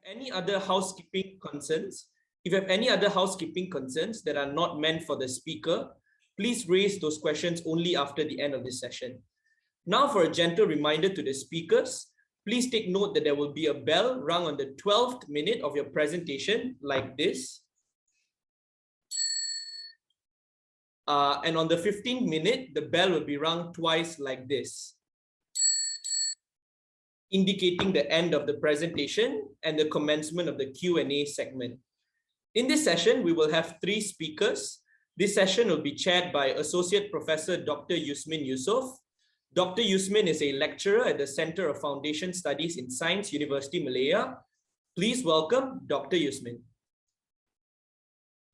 any other housekeeping concerns, that are not meant for the speaker, please raise those questions only after the end of this session. Now, for a gentle reminder to the speakers, please take note that there will be a bell rung on the 12th minute of your presentation like this. And on the 15th minute, the bell will be rung twice like this, indicating the end of the presentation and the commencement of the Q&A segment. In this session, we will have 3 speakers. This session will be chaired by Associate Professor Dr. Yusmin Yusof. Dr. Yusmin is a lecturer at the Center of Foundation Studies in Science, University Malaya. Please welcome Dr. Yusmin.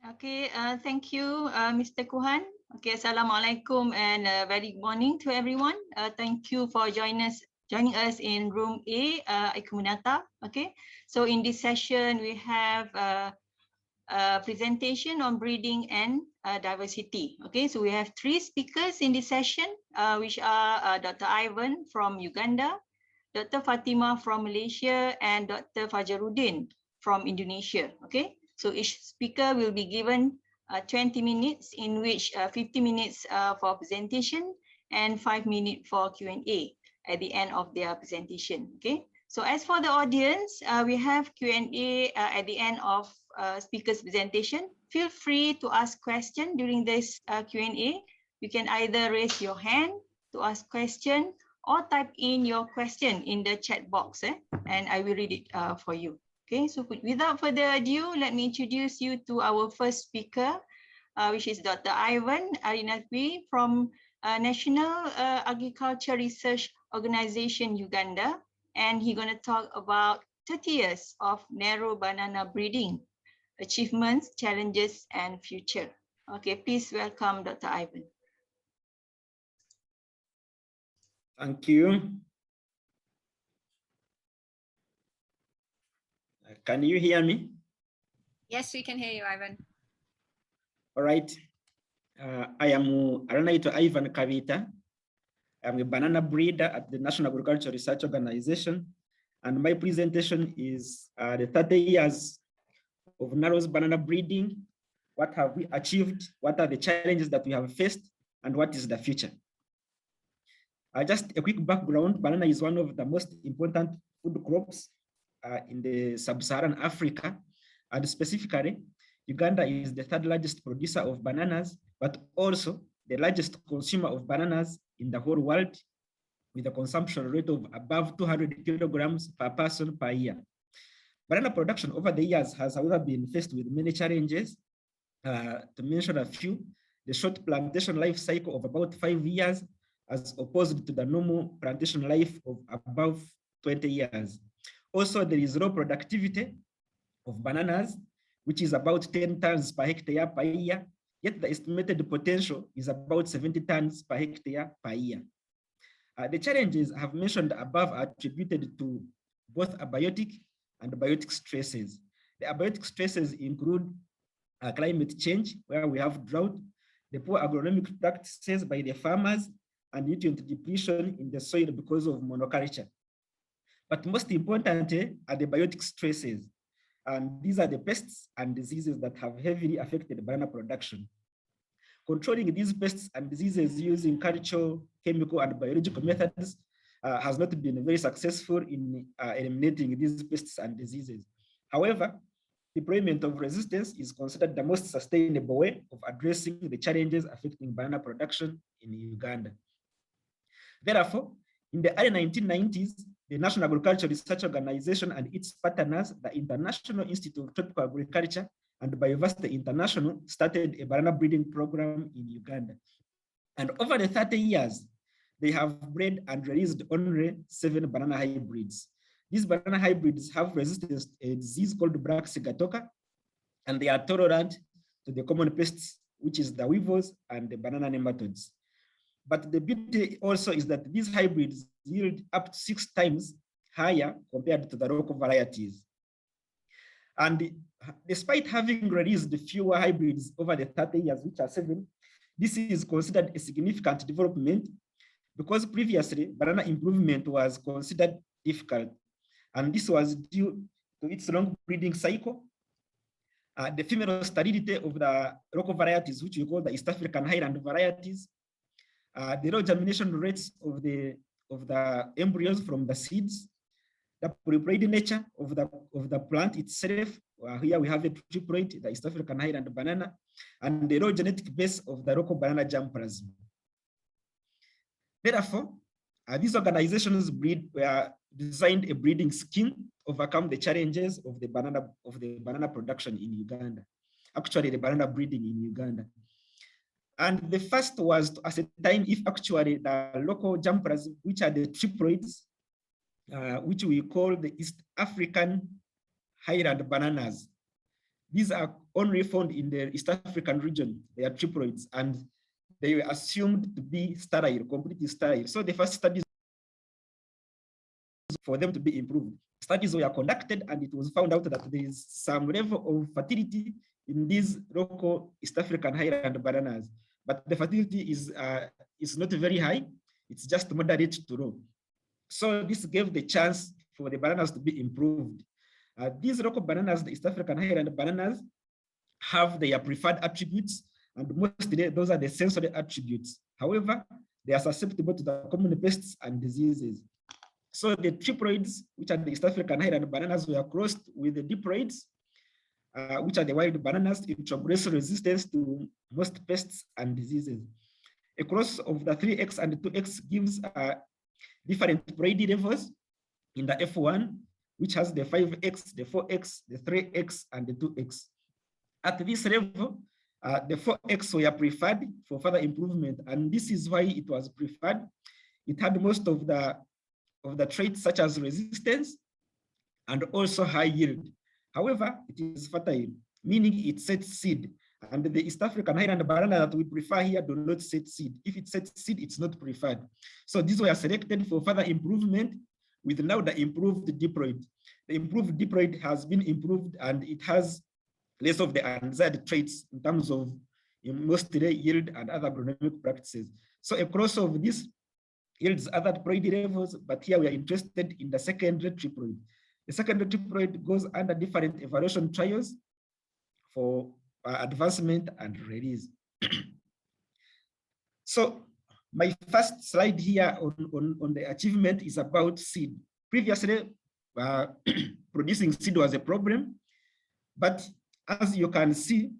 Okay, thank you, Mr. Kuhan. Okay, Assalamualaikum and very good morning to everyone. Thank you for joining us in room A, Ikumunata. Okay, so in this session, we have a presentation on breeding and diversity. Okay, so we have 3 speakers in this session, which are Dr. Ivan from Uganda, Dr. Fatima from Malaysia, and Dr. Fajaruddin from Indonesia. Okay, so each speaker will be given 20 minutes, in which 50 minutes for presentation and 5 minutes for Q&A at the end of their presentation. Okay, so as for the audience, we have Q&A at the end of speaker's presentation. Feel free to ask questions during this Q&A. You can either raise your hand to ask question or type in your question in the chat box, and I will read it for you. Okay, so without further ado, let me introduce you to our first speaker, which is Dr. Ivan Arinaitwe from National Agriculture Research Organization, Uganda, and he's going to talk about 30 years of NARO banana breeding, achievements, challenges, and future. Okay, please welcome Dr. Ivan. Thank you. Can you hear me? Yes, we can hear you, Ivan. All right. I am Arinaitwe Ivan Kabiita. I'm a banana breeder at the National Agriculture Research Organization, and my presentation is the 30 years of NARO's banana breeding. What have we achieved? What are the challenges that we have faced? And what is the future? Just a quick background, banana is one of the most important food crops in the sub-Saharan Africa, and specifically, Uganda is the 3rd largest producer of bananas, but also the largest consumer of bananas in the whole world, with a consumption rate of above 200 kilograms per person per year. Banana production over the years has, however, been faced with many challenges. To mention a few, the short plantation life cycle of about 5 years, as opposed to the normal plantation life of above 20 years. Also, there is low productivity of bananas, which is about 10 tons per hectare per year, yet the estimated potential is about 70 tons per hectare per year. The challenges I have mentioned above are attributed to both abiotic and biotic stresses. The abiotic stresses include climate change, where we have drought, the poor agronomic practices by the farmers, and nutrient depletion in the soil because of monoculture. But most importantly are the biotic stresses. And these are the pests and diseases that have heavily affected banana production. Controlling these pests and diseases using cultural, chemical, and biological methods has not been very successful in eliminating these pests and diseases. However, deployment of resistance is considered the most sustainable way of addressing the challenges affecting banana production in Uganda. Therefore, in the early 1990s, the National Agriculture Research Organization and its partners, the International Institute of Tropical Agriculture and Bioversity International, started a banana breeding program in Uganda. And over the 30 years, they have bred and released only 7 banana hybrids. These banana hybrids have resistance to a disease called black Sigatoka, and they are tolerant to the common pests, which is the weevils and the banana nematodes. But the beauty also is that these hybrids yield up to 6 times higher compared to the local varieties. And despite having released fewer hybrids over the 30 years, which are 7, this is considered a significant development because previously banana improvement was considered difficult. And this was due to its long breeding cycle. The female sterility of the local varieties, which we call the East African highland varieties. The low germination rates of the embryos from the seeds. The preploid nature of the plant itself. Here we have a triploid, the East African highland banana, and the low genetic base of the local banana germplasm. Therefore, these organizations were designed a breeding scheme to overcome the challenges of the banana production in Uganda. Actually, the banana breeding in Uganda. And the first was to ascertain if actually the local germplasm, which are the triploids, which we call the East African highland bananas. These are only found in the East African region. They are triploids, and they were assumed to be sterile, completely sterile. So the first studies for them to be improved. Studies were conducted, and it was found out that there is some level of fertility in these local East African highland bananas, but the fertility is not very high. It's just moderate to low. So this gave the chance for the bananas to be improved. These local bananas, the East African highland bananas, have their preferred attributes, and mostly those are the sensory attributes. However, they are susceptible to the common pests and diseases. So the triploids, which are the East African highland bananas, were crossed with the diploids, which are the wild bananas, to introduce resistance to most pests and diseases. A cross of the 3X and 2X gives different ploid levels in the F1, which has the 5X, the 4X, the 3X, and the 2X. At this level, the 4X were preferred for further improvement, and this is why it was preferred. It had most of the traits such as resistance and also high yield. However, it is fertile, meaning it sets seed. And the East African highland banana that we prefer here do not set seed. If it sets seed, it's not preferred. So these were selected for further improvement with now the improved diploid. The improved diploid has been improved, and it has less of the undesired traits in terms of mostly yield and other agronomic practices. So a cross of this yields other diploid levels, but here we are interested in the secondary triploid. The secondary triploid goes under different evaluation trials for advancement and release. So my first slide here on the achievement is about seed. Previously, producing seed was a problem, but as you can see,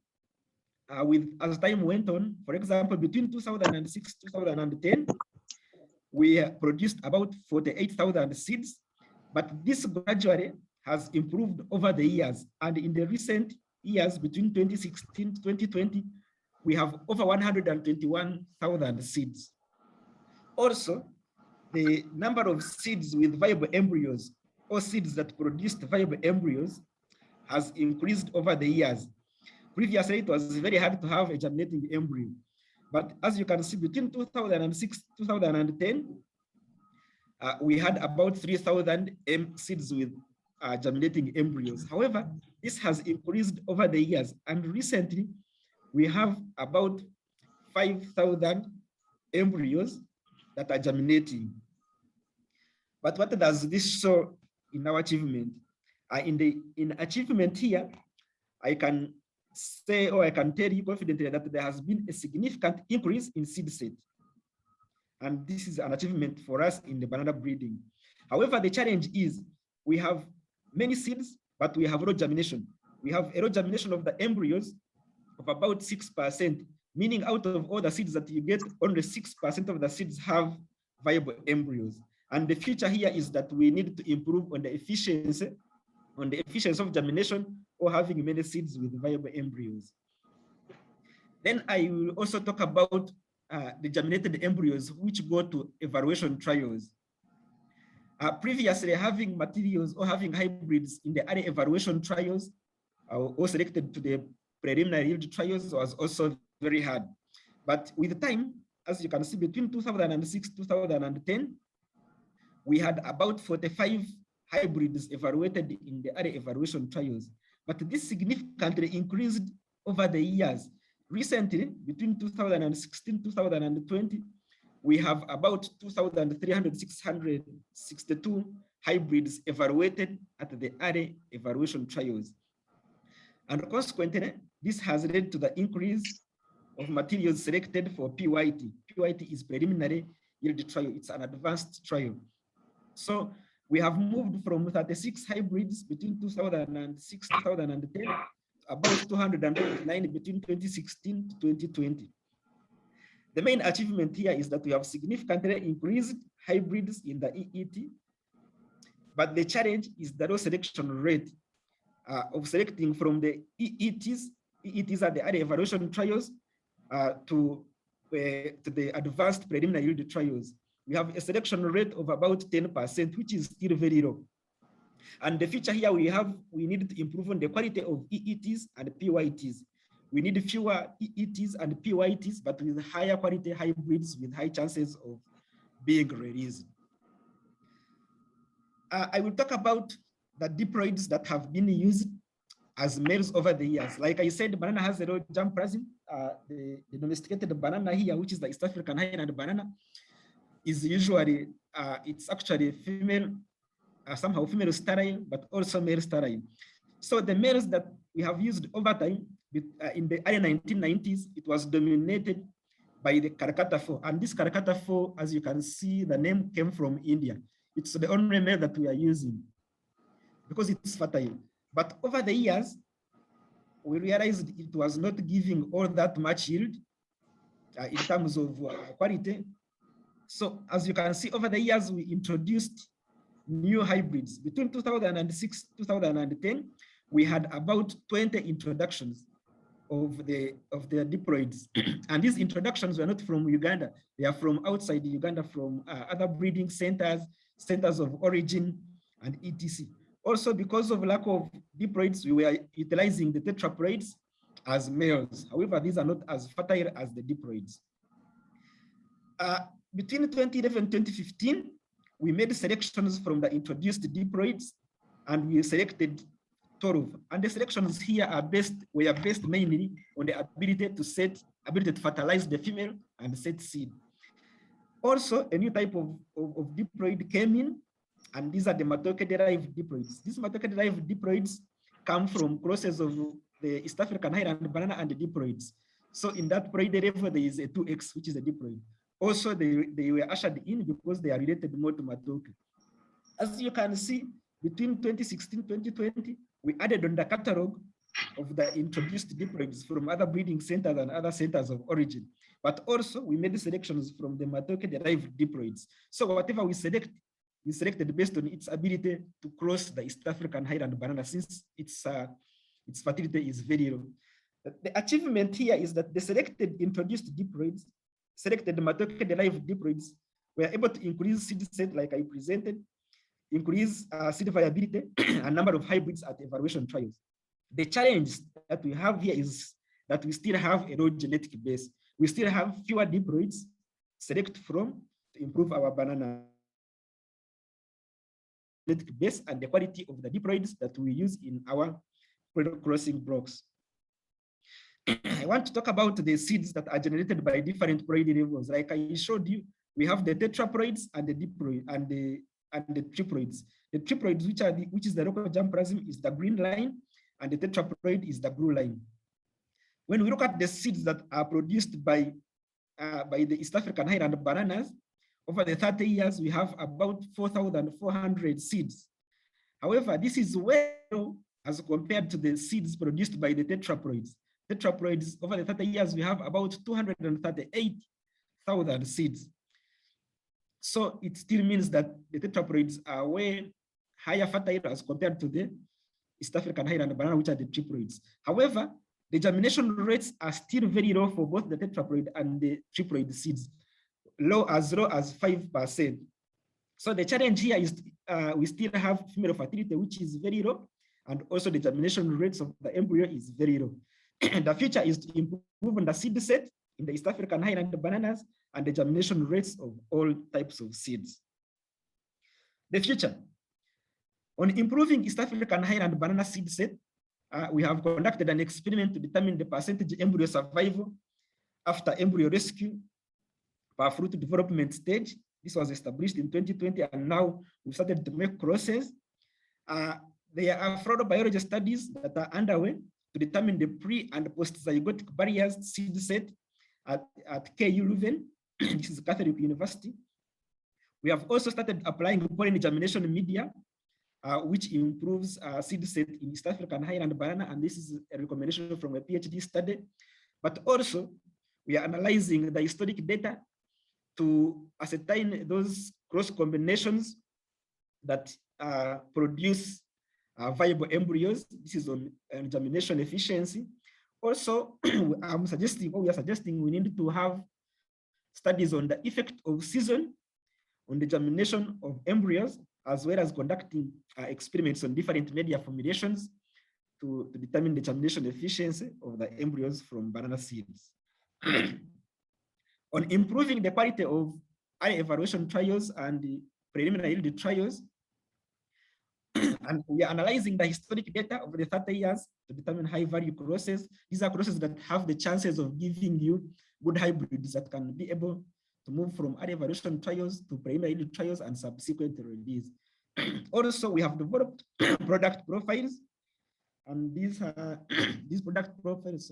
as time went on, for example, between 2006 2010, we produced about 48,000 seeds, but this gradually has improved over the years. And in the recent years, between 2016 to 2020, we have over 121,000 seeds. Also, the number of seeds with viable embryos or seeds that produced viable embryos has increased over the years. Previously, it was very hard to have a germinating embryo. But as you can see, between 2006 to 2010, we had about 3,000 seeds with germinating embryos. However, this has increased over the years. And recently, we have about 5,000 embryos that are germinating. But what does this show in our achievement? In achievement here, I can say, or I can tell you confidently that there has been a significant increase in seed set. And this is an achievement for us in the banana breeding. However, the challenge is we have many seeds, but we have low germination. We have a low germination of the embryos of about 6%, meaning out of all the seeds that you get, only 6% of the seeds have viable embryos. And the future here is that we need to improve on the efficiency of germination or having many seeds with viable embryos. Then I will also talk about the germinated embryos which go to evaluation trials. Previously, having materials or having hybrids in the early evaluation trials or selected to the preliminary yield trials was also very hard. But with time, as you can see, between 2006 to 2010, we had about 45 hybrids evaluated in the early evaluation trials. But this significantly increased over the years. Recently, between 2016 and 2020, we have about 2,362 hybrids evaluated at the early evaluation trials. And consequently, this has led to the increase of materials selected for PYT. PYT is preliminary yield trial. It's an advanced trial. So we have moved from 36 hybrids between 2006 to 2010, about 209 between 2016 to 2020. The main achievement here is that we have significantly increased hybrids in the EET, but the challenge is the low selection rate of selecting from the EETs. EETs are the early evaluation trials to the advanced preliminary yield trials. We have a selection rate of about 10%, which is still very low. And the feature here we need to improve on the quality of EETs and PYTs. We need fewer EETs and PYTs, but with higher quality hybrids with high chances of being released. I will talk about the diploids that have been used as males over the years. Like I said, banana has a low germplasm. The domesticated banana here, which is the East African highland banana, is usually, it's actually female, somehow female sterile, but also male sterile. So the males that we have used over time, in the early 1990s, it was dominated by the Calcutta 4. And this Calcutta 4, as you can see, the name came from India. It's the only male that we are using because it's fertile. But over the years, we realized it was not giving all that much yield in terms of quality. So as you can see, over the years, we introduced new hybrids. Between 2006 to 2010, we had about 20 introductions of the diploids. And these introductions were not from Uganda. They are from outside Uganda, from other breeding centers, centers of origin, and etc. Also, because of lack of diploids, we were utilizing the tetraploids as males. However, these are not as fertile as the diploids. Between 2011 and 2015, we made selections from the introduced diploids, and we selected 12. And the selections here were based mainly on the ability to fertilize the female and set seed. Also, a new type of diploid came in, and these are the matooke-derived diploids. These matooke-derived diploids come from crosses of the East African highland banana and the diploids. So in that ploid level, there is a 2X, which is a diploid. Also, they were ushered in because they are related more to matooke. As you can see, between 2016 and 2020, we added on the catalog of the introduced diploids from other breeding centers and other centers of origin. But also, we made selections from the matooke-derived diploids. So whatever we selected based on its ability to cross the East African highland banana, since its fertility is very low. The achievement here is that the selected introduced diploids, selected matooke-derived diploids, were able to increase seed set like I presented, increase seed viability and number of hybrids at evaluation trials. The challenge that we have here is that we still have a low genetic base. We still have fewer diploids select from to improve our banana genetic base and the quality of the diploids that we use in our crossing blocks. I want to talk about the seeds that are generated by different ploid levels. Like I showed you, we have the tetraploids and the diploid and the triploids. The triploids, which is the local germplasm, is the green line, and the tetraploid is the blue line. When we look at the seeds that are produced by the East African highland bananas, over the 30 years, we have about 4,400 seeds. However, this is well as compared to the seeds produced by the tetraploids. Tetraploids, over the 30 years, we have about 238,000 seeds. So it still means that the tetraploids are way higher fertile as compared to the East African highland banana, which are the triploids. However, the germination rates are still very low for both the tetraploid and the triploid seeds, low as 5%. So the challenge here is we still have female fertility, which is very low, and also the germination rates of the embryo is very low. The future is to improve on the seed set in the East African highland bananas and the germination rates of all types of seeds. The future. On improving East African highland banana seed set, we have conducted an experiment to determine the percentage embryo survival after embryo rescue per fruit development stage This was established in 2020, and now we started to make crosses. There are biology studies that are underway to determine the pre and post-zygotic barriers seed set at KU Leuven. This is Catholic University. We have also started applying pollen germination media, which improves seed set in East African highland banana, and this is a recommendation from a PhD study. But also, we are analyzing the historic data to ascertain those cross combinations that produce viable embryos. This is on germination efficiency. Also, we are suggesting we need to have studies on the effect of season on the germination of embryos, as well as conducting experiments on different media formulations to determine the germination efficiency of the embryos from banana seeds. On improving the quality of area evaluation trials and the preliminary yield trials, and we are analyzing the historic data over the 30 years to determine high value crosses. These are crosses that have the chances of giving you good hybrids that can be able to move from area evaluation trials to preliminary yield trials and subsequent release. Also, we have developed product profiles, and these product profiles,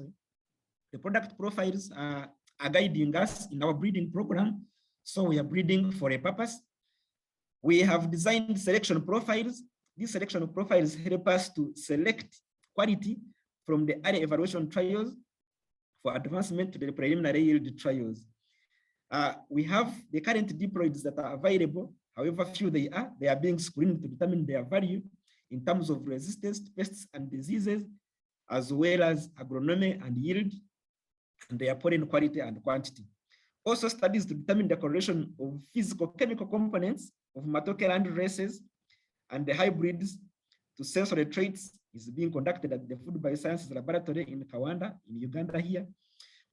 the product profiles are guiding us in our breeding program. So we are breeding for a purpose. We have designed selection profiles. These selection profiles help us to select quality from the area evaluation trials for advancement to the preliminary yield trials. We have the current diploids that are available, however few they are being screened to determine their value in terms of resistance to pests and diseases, as well as agronomy and yield, and their pollen quality and quantity. Also, studies to determine the correlation of physical chemical components of matooke land races and the hybrids to sensory traits is being conducted at the Food Biosciences Laboratory in Kawanda, in Uganda here.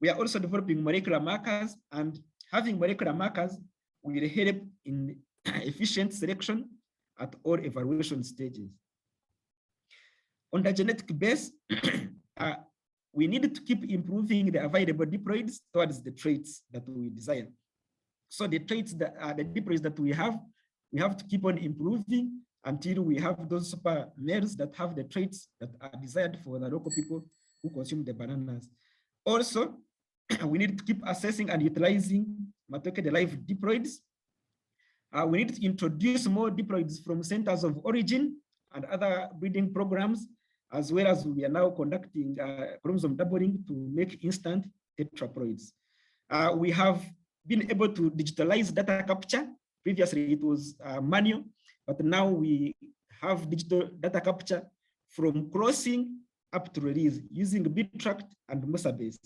We are also developing molecular markers, and having molecular markers will help in efficient selection at all evaluation stages. On the genetic base, we need to keep improving the available diploids towards the traits that we desire. So the traits that the diploids that we have to keep on improving until we have those super males that have the traits that are desired for the local people who consume the bananas. Also, we need to keep assessing and utilizing matooke-derived diploids. We need to introduce more diploids from centers of origin and other breeding programs, as well as we are now conducting chromosome doubling to make instant tetraploids. We have been able to digitalize data capture. Previously, it was manual, but now we have digital data capture from crossing up to release using BTracT and Musabase.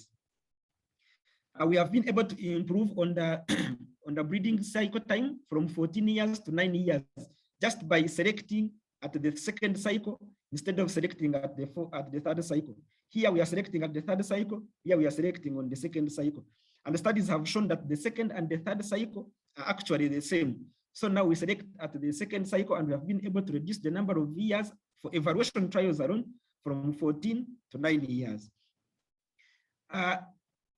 We have been able to improve on the breeding cycle time from 14 years to 9 years, just by selecting at the second cycle instead of selecting at the third cycle. Here we are selecting at the third cycle, here we are selecting on the second cycle. And the studies have shown that the second and the third cycle are actually the same. So now we select at the second cycle, and we have been able to reduce the number of years for evaluation trials alone from 14 to 9 years.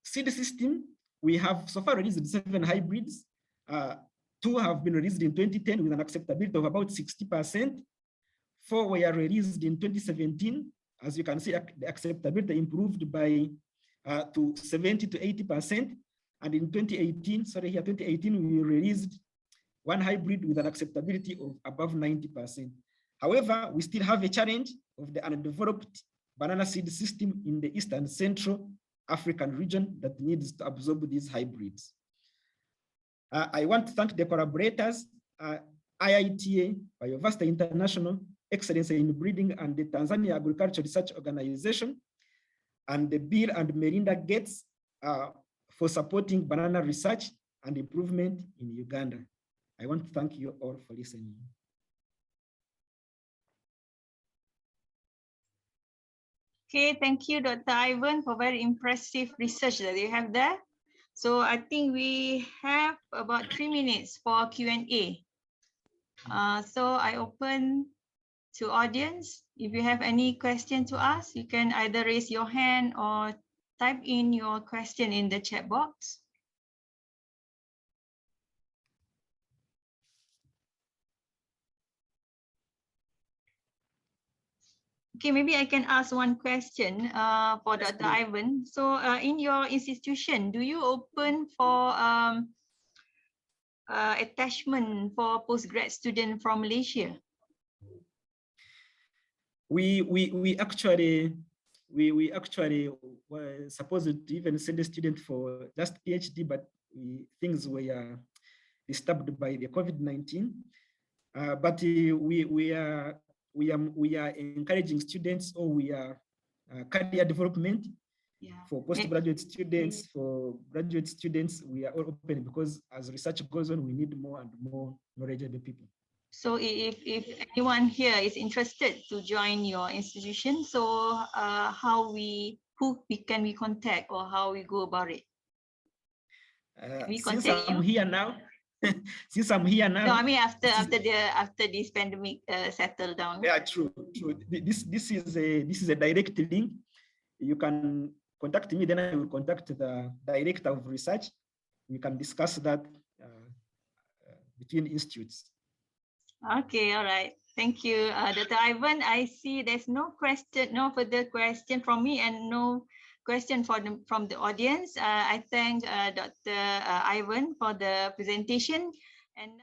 Seed system, we have so far released 7 hybrids. 2 have been released in 2010 with an acceptability of about 60%. 4 were released in 2017. As you can see, the acceptability improved by to 70 to 80%. And in 2018, we released 1 hybrid with an acceptability of above 90%. However, we still have a challenge of the undeveloped banana seed system in the East and Central African region that needs to absorb these hybrids. I want to thank the collaborators, IITA, Bioversity International, Excellence in Breeding, and the Tanzania Agriculture Research Organization, and the Bill and Melinda Gates for supporting banana research and improvement in Uganda. I want to thank you all for listening. Okay, thank you, Dr. Ivan, for very impressive research that you have there. So I think we have about 3 minutes for Q&A. So I open to audience. If you have any question to ask, you can either raise your hand or type in your question in the chat box. Okay, maybe I can ask one question for Dr. Ivan. So in your institution, do you open for attachment for postgrad student from Malaysia? We actually were supposed to even send a student for just PhD, but things were disturbed by the COVID-19. But we are encouraging students, or we are career development. Yeah. For postgraduate students, for graduate students, we are all open, because as research goes on, we need more and more knowledgeable people. So if anyone here is interested to join your institution, so who can we contact, or how we go about it? Since I'm here now, No, I mean after this pandemic settle down. Yeah, true. This is a direct link. You can contact me, then I will contact the director of research. We can discuss that between institutes. Okay, all right. Thank you, Dr. Ivan. I see there's no further question from me, and no question from the audience. I thank Dr. Ivan for the presentation. And